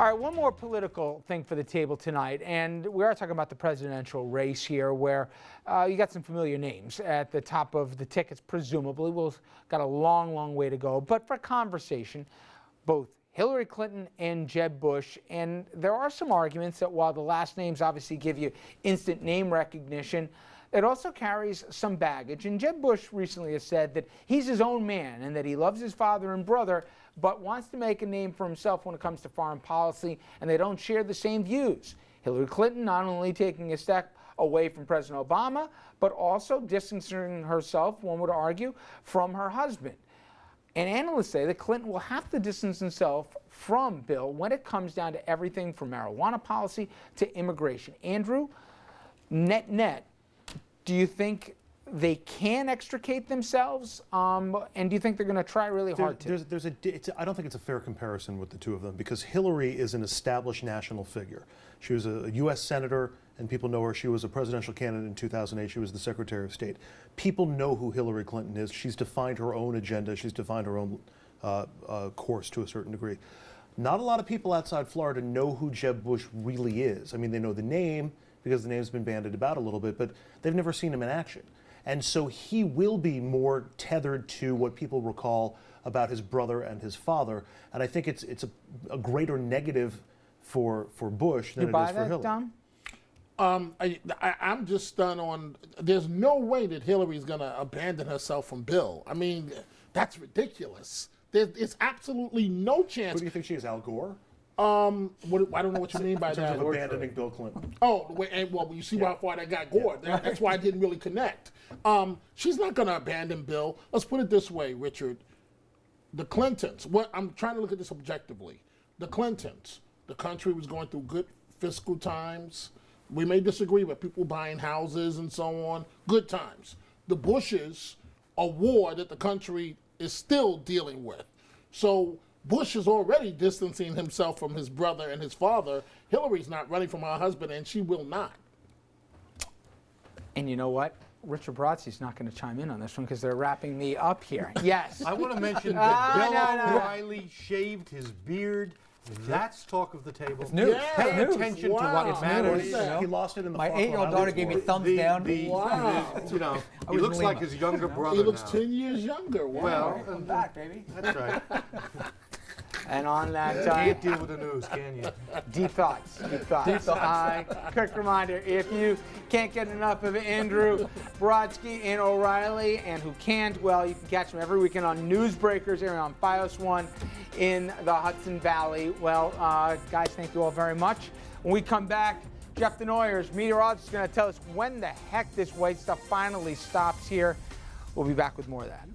All right, one more political thing for the table tonight, and we are talking about the presidential race here, where you got some familiar names at the top of the tickets, presumably. We've got a long, long way to go. But for conversation, both Hillary Clinton and Jeb Bush, and there are some arguments that while the last names obviously give you instant name recognition, it also carries some baggage. And Jeb Bush recently has said that he's his own man and that he loves his father and brother, but wants to make a name for himself when it comes to foreign policy, and they don't share the same views. Hillary Clinton not only taking a step away from President Obama, but also distancing herself, one would argue, from her husband. And analysts say that Clinton will have to distance himself from Bill when it comes down to everything from marijuana policy to immigration. Andrew, net, do you think they can extricate themselves, and do you think they're going to try really hard to? I don't think it's a fair comparison with the two of them, because Hillary is an established national figure. She was a U.S. senator, and people know her. She was a presidential candidate in 2008. She was the Secretary of State. People know who Hillary Clinton is. She's defined her own agenda. She's defined her own course to a certain degree. Not a lot of people outside Florida know who Jeb Bush really is. I mean, they know the name because the name's been bandied about a little bit, but they've never seen him in action. And so he will be more tethered to what people recall about his brother and his father. And I think it's a greater negative for Bush than it is for Hillary. Don? I'm just stunned on, there's no way that Hillary's going to abandon herself from Bill. I mean, that's ridiculous. There's absolutely no chance. Who do you think she is, Al Gore? I don't know what you mean by that. Of abandoning Bill Clinton. Oh, well, you see how far that got Gore. That's why I didn't really connect. She's not going to abandon Bill. Let's put it this way, Richard. The Clintons, I'm trying to look at this objectively. The Clintons, the country was going through good fiscal times. We may disagree with people buying houses and so on. Good times. The Bushes, a war that the country is still dealing with. So Bush is already distancing himself from his brother and his father. Hillary's not running from her husband, and she will not. And you know what? Richard Brodsky's not going to chime in on this one because they're wrapping me up here. Yes. I want to mention that Bill O'Reilly shaved his beard. That's talk of the table. It's news. Yeah, Pay attention to what matters. He lost it in the My Farquhar 8-year-old daughter Highlands gave me War. thumbs down. You know, he looks like his younger brother He looks now. 10 years younger. Wow. Well, I'm back, baby. that's right. And on that, Can't deal with the news, can you? deep thoughts. Quick reminder, if you can't get enough of Andrew Brodsky and O'Reilly, and who can't, well, you can catch them every weekend on Newsbreakers here on FiOS 1 in the Hudson Valley. Well, guys, thank you all very much. When we come back, Jeff Denoyers, meteorologist, is going to tell us when the heck this white stuff finally stops here. We'll be back with more of that.